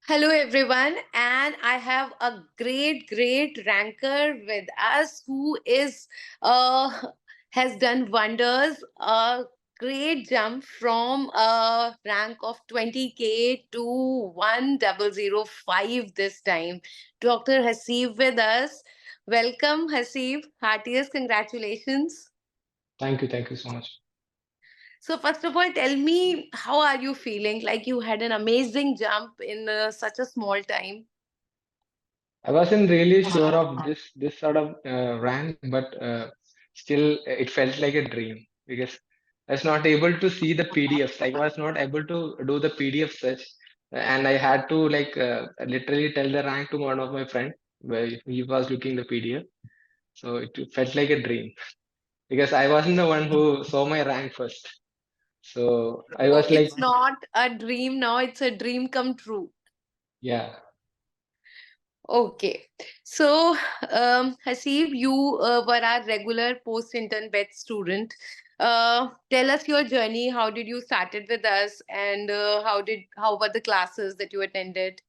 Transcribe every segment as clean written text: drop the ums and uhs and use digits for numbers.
Hello, everyone, and I have a great ranker with us who is has done wonders. A great jump from a rank of 20K to 1005 this time. Dr. Haseeb with us. Welcome, Haseeb. Heartiest congratulations. Thank you so much. So, first of all, tell me, how are you feeling? Like you had an amazing jump in such a small time. I wasn't really sure of this sort of rank, but still it felt like a dream because I was not able to see the PDFs. I was not able to do the PDF search, and I had to literally tell the rank to one of my friend where he was looking the PDF. So it felt like a dream because I wasn't the one who saw my rank first. So I So was like, it's not a dream now, it's a dream come true. yeah. Okay. So, Haseeb, you were our regular post-intern bed student. Tell us your journey. How did you started with us, and how were the classes that you attended?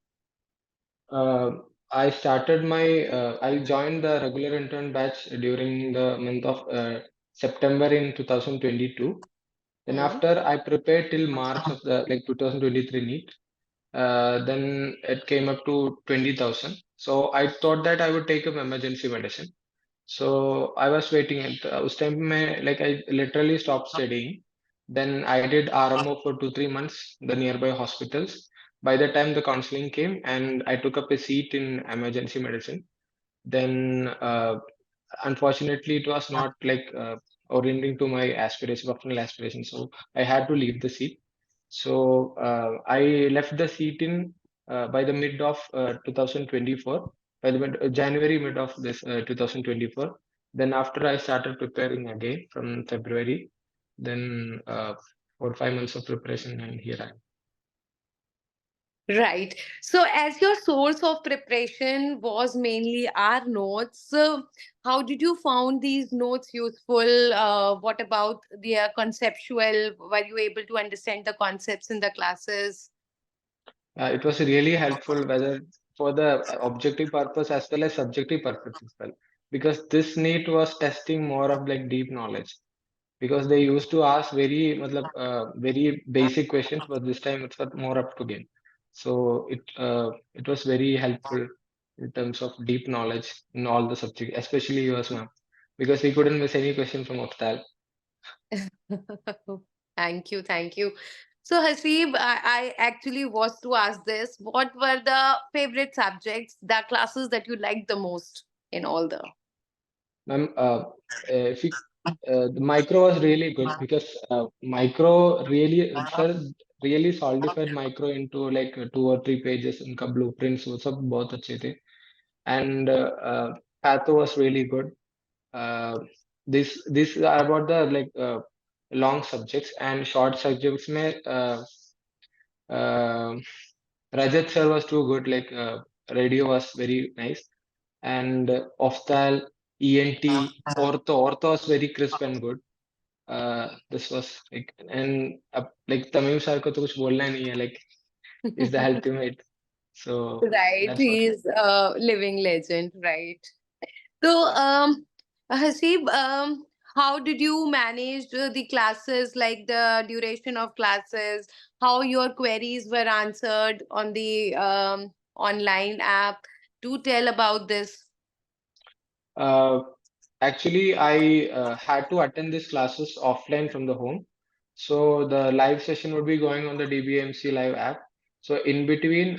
Uh, I joined the regular intern batch during the month of September in 2022. Then Hmm. after I prepared till March of the 2023 NEET. Then it came up to 20,000. So I thought that I would take up emergency medicine. So I was waiting at उस time में I literally stopped studying. Then I did RMO for 2 3 months the nearby hospitals. By the time the counseling came and I took up a seat in emergency medicine, then unfortunately it was not orienting to my aspiration, professional aspiration. So I had to leave the seat. So I left the seat in by the mid of 2024, by the January mid of this 2024. Then after I started preparing again from February, then 4 5 months of preparation, and here I am. Right. So, as your source of preparation was mainly our notes, how did you found these notes useful? What about their conceptual? Were you able to understand the concepts in the classes? It was really helpful whether for the objective purpose as well as subjective purpose as well, because this NEET was testing more of deep knowledge, because they used to ask very basic questions, but this time it's got more up to game. So it was very helpful in terms of deep knowledge in all the subjects, especially yours, ma'am, because we couldn't miss any question from Optal. Thank you, thank you. So, Haseeb, I actually was to ask this. What were the favorite subjects, the classes that you liked the most in all the? Ma'am, if you, the micro was really good because micro really, sir, really solidified micro into 2 or 3 pages in blueprints. वो सब बहुत अच्छे थे. And patho was really good. Uh, this are about the long subjects, and short subjects में uh, Rajat sir was too good. Radio was very nice, and Oftal, ENT, ortho was very crisp and good. This was and Tamim sir को तो कुछ बोलना ही नहीं है, is the ultimate. So Right, that's what. he is a living legend, right? So, Haseeb, how did you manage the classes, like the duration of classes, how your queries were answered on the online app? Do tell about this. Uh, Actually, I had to attend these classes offline from the home. So the live session would be going on the DBMC live app. So in between,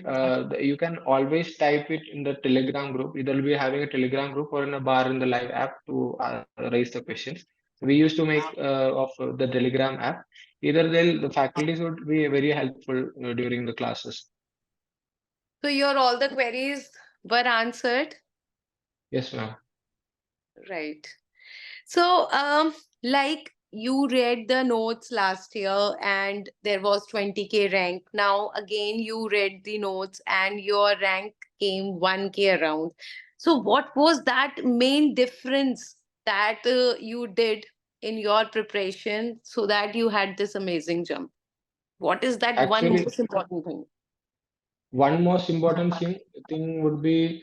you can always type it in the Telegram group. Either will be having a Telegram group or in a bar in the live app to raise the questions. We used to make of the Telegram app. Either the faculties would be very helpful during the classes. So, your all the queries were answered, Yes, ma'am. right? So, like you read the notes last year and there was 20K rank. Now, again, you read the notes and your rank came 1K around. So, what was that main difference that you did in your preparation so that you had this amazing jump? What is that one Actually, most important thing? one most important thing would be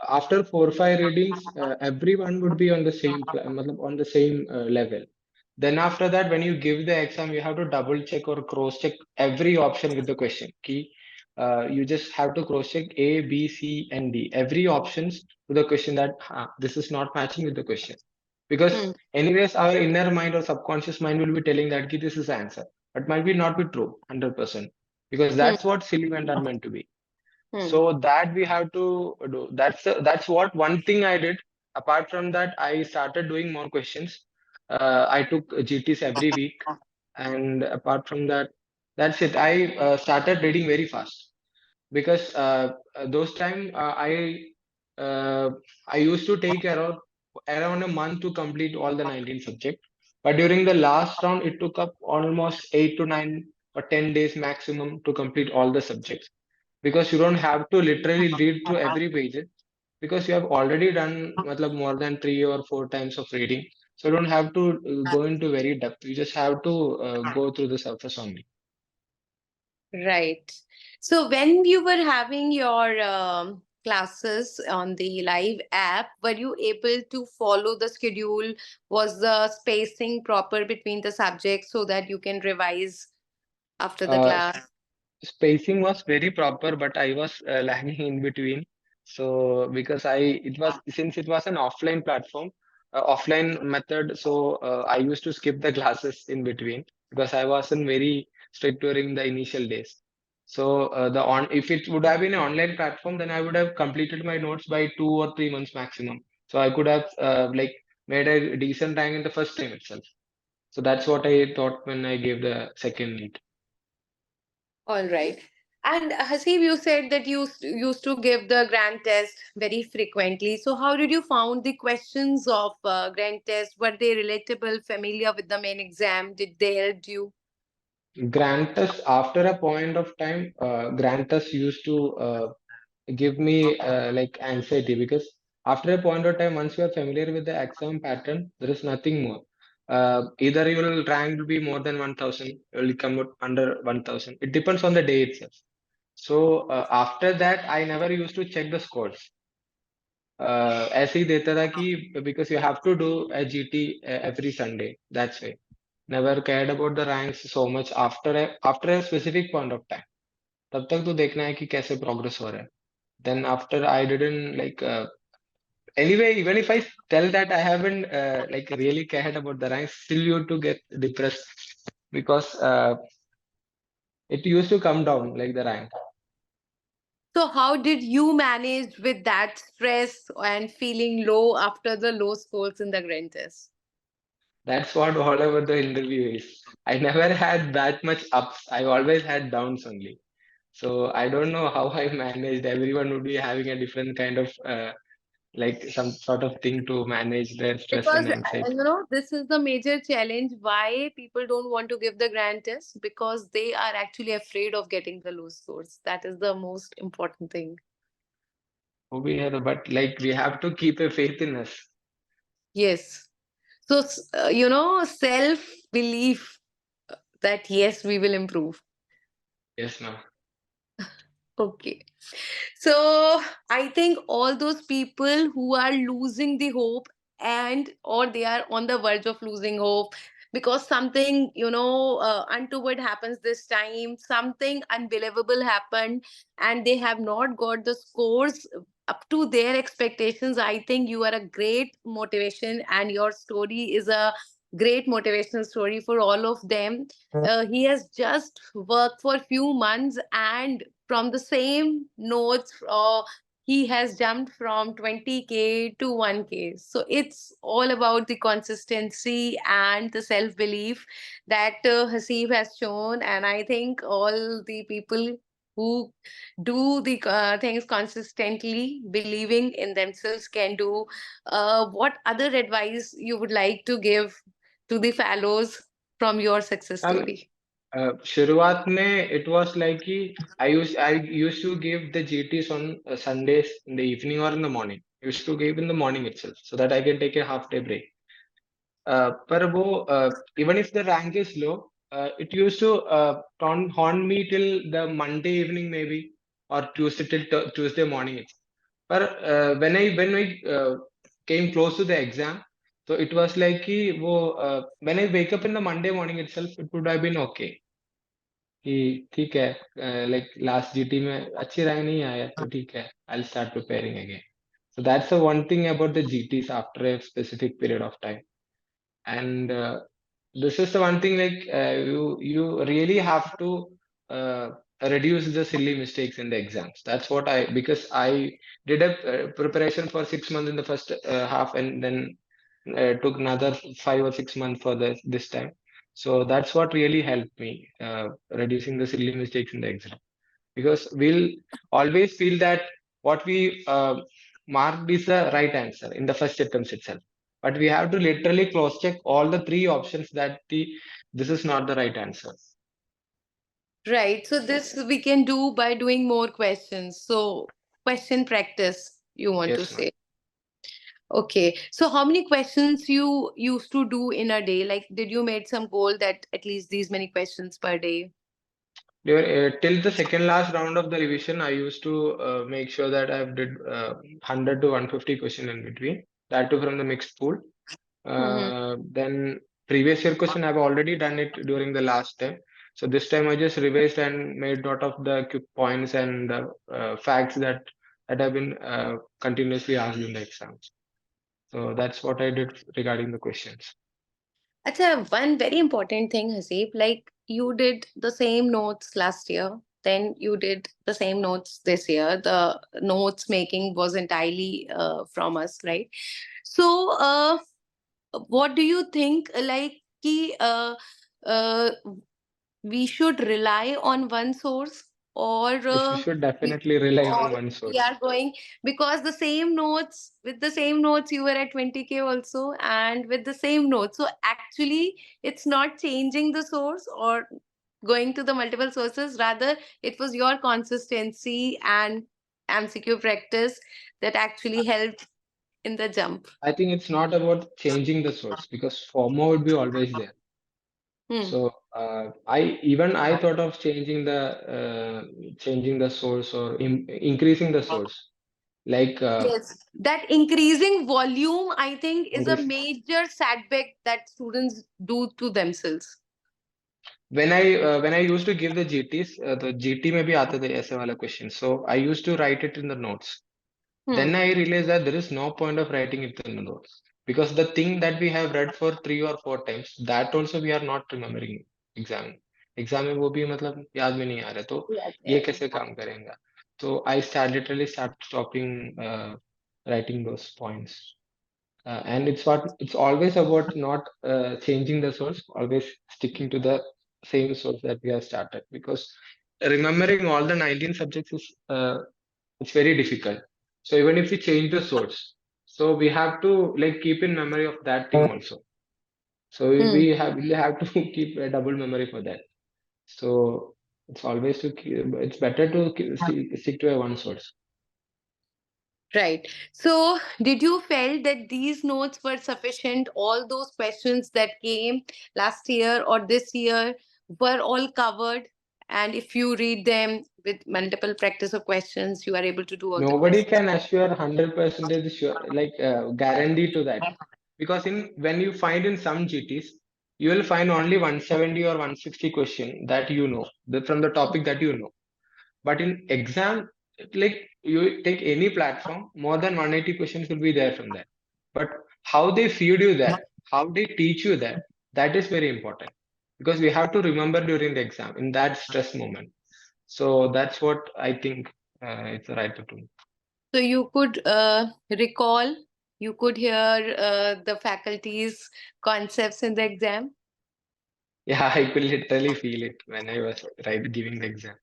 after 4 or 5 readings, everyone would be on the same matlab on the same level. Then after that, when you give the exam, you have to double check or cross check every option with the question. Key, you just have to cross check A, B, C, and D. Every options to the question that this is not matching with the question. Because Hmm. anyways, our inner mind or subconscious mind will be telling that key, this is the answer, but might be not be true 100%. Because Hmm. that's what silly men are meant to be. Hmm. So that we have to do. That's what one thing I did. Apart from that, I started doing more questions. I took GTs every week, and apart from that, that's it. I started reading very fast because those time uh, I used to take around a month to complete all the 19 subjects. But during the last round, it took up almost 8 to 9 or 10 days maximum to complete all the subjects because you don't have to literally read through every page because you have already done matlab, more than 3 or 4 times of reading. So you don't have to go into very depth. You just have to go through the surface only. Right. So when you were having your classes on the live app, were you able to follow the schedule? Was the spacing proper between the subjects so that you can revise after the Uh, class? Spacing was very proper, but I was lagging in between. So because it was since it was an offline platform, offline method, so I used to skip the classes in between because I wasn't very strict during the initial days. So the on if it would have been an online platform, then I would have completed my notes by 2 or 3 months maximum. So I could have like made a decent rank in the first time itself. So that's what I thought when I gave the second NEET. All right. And Haseeb, you said that you used to give the grand test very frequently. So how did you found the questions of grand test? Were they relatable, familiar with the main exam? Did they help you? Grant us after a point of time, grant us used to give me like anxiety because after a point of time, once you are familiar with the exam pattern, there is nothing more. Either your rank will be more than 1000, you will come out under 1000. It depends on the day itself. So after that, I never used to check the scores. ऐसे ही देता था कि because you have to do a GT every Sunday. That's why. Never cared about the ranks so much after a specific point of time. तब तक तो देखना है कि कैसे progress हो रहा है. Then after I didn't like anyway even if I tell that I haven't like really cared about the ranks, still you to get depressed because it used to come down like the rank. So how did you manage with that stress and feeling low after the low scores in the grand test? That's what all over the interview is. I never had that much ups. I always had downs only. So I don't know how I managed. Everyone would be having a different kind of like some sort of thing to manage their stress Because and anxiety. this is the major challenge why people don't want to give the grand test, because they are actually afraid of getting the low scores. That is the most important thing. But like we have to keep a faith in us. Yes. So self belief that yes, we will improve. Yes, ma'am. Okay. So I think all those people who are losing the hope, and or they are on the verge of losing hope because something untoward happens this time, something unbelievable happened, and they have not got the scores up to their expectations. I think you are a great motivation, and your story is a great motivational story for all of them. He has just worked for a few months, and from the same notes, he has jumped from 20K to 1K. So it's all about the consistency and the self belief that Haseeb has shown. And I think all the people who do the things consistently, believing in themselves, can do. What other advice you would like to give to the fellows from your success Um, story? शुरुआत में it was like कि I used to give the GTs on Sundays in the evening or in the morning. I used to give in the morning itself so that I can take a half day break. पर वो even if the rank is low, it used to haunt me till the Monday evening maybe or Tuesday till Tuesday morning. But when I came close to the exam, so it was like कि when I wake up in the Monday morning itself, it would have been okay. कि ठीक है, like last GT में अच्छी rank नहीं आया तो ठीक है, I'll start preparing again. So that's the one thing about the GTs after a specific period of time. And this is the one thing, like you really have to uh, reduce the silly mistakes in the exams. That's what because I did a preparation for 6 months in the first half, and then took another 5 or 6 months for this time. So that's what really helped me reducing the silly mistakes in the exam, because we'll always feel that what we marked is the right answer in the first attempt itself, but we have to literally cross check all the three options that this is not the right answer. Right. So this we can do by doing more questions. So question practice, you want to Yes, ma'am. say. Okay. So how many questions you used to do in a day? Like, did you made some goal that at least these many questions per day? Till the second last round of the revision, I used to make sure that I've did 100 to 150 question in between, that too from the mixed pool. Mm-hmm. Then previous year question, I've already done it during the last time. So this time I just revised and made note of the quick points and facts that have been continuously asked in the exams. So that's what I did regarding the questions. Acha, one very important thing, Haseeb, like you did the same notes last year, then you did the same notes this year. The notes making was entirely from us, right? So, what do you think? Like, ki, we should rely on one source, or Yes, we should definitely rely on or one we source. are going, because the same notes, with the same notes you were at 20K also, and with the same notes, so actually it's not changing the source or going to the multiple sources, rather it was your consistency and MCQ practice that actually helped in the jump. I think it's not about changing the source, because FOMO would be always there. Hmm. So I thought of changing the source, or increasing the source. Like Yes, that increasing volume, I think, is a increase major setback that students do to themselves. when I used to give the GTs, the GT में भी आते थे ऐसे वाला question. So I used to write it in the notes. Hmm. Then I realized that there is no point of writing it in the notes, because the thing that we have read for 3 or 4 times, that also we are not remembering exam. Exam में वो भी मतलब याद में नहीं आ रहा, तो Yes, ये yes. कैसे काम करेंगे? So I literally start stopping writing those points. And it's always about not changing the source, always sticking to the same source that we have started, because remembering all the 19 subjects is it's very difficult. So even if we change the source, so we have to like keep in memory of that thing also. So Hmm. we have to keep a double memory for that. So it's always it's better to stick to a one source. Right. So, did you felt that these notes were sufficient? All those questions that came last year or this year were all covered, and if you read them with multiple practice of questions, you are able to do all the Nobody questions. can assure 100% sure, like guarantee to that, because in when you find in some GTs, you will find only 170 or 160 question that you know from the topic that you know. But in exam, like you take any platform, more than 180 questions will be there from there. But how they feed you that, how they teach you that, that is very important, because we have to remember during the exam in that stress moment. So that's what I think it's the right to do. So you could recall, you could hear the faculty's concepts in the exam. Yeah, I could literally feel it when I was giving the exam.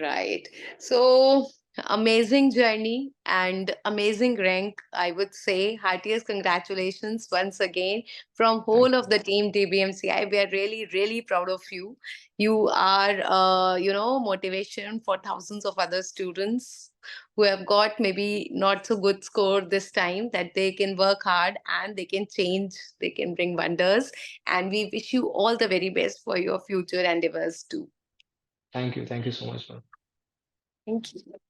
Right. So amazing journey and amazing rank, I would say. Heartiest congratulations once again from Thank whole of you. the team DBMCI. We are really, really proud of you. You are, motivation for thousands of other students who have got maybe not so good score this time, that they can work hard and they can change, they can bring wonders. And we wish you all the very best for your future endeavors too. Thank you. Thank you so much, ma'am. Thank you.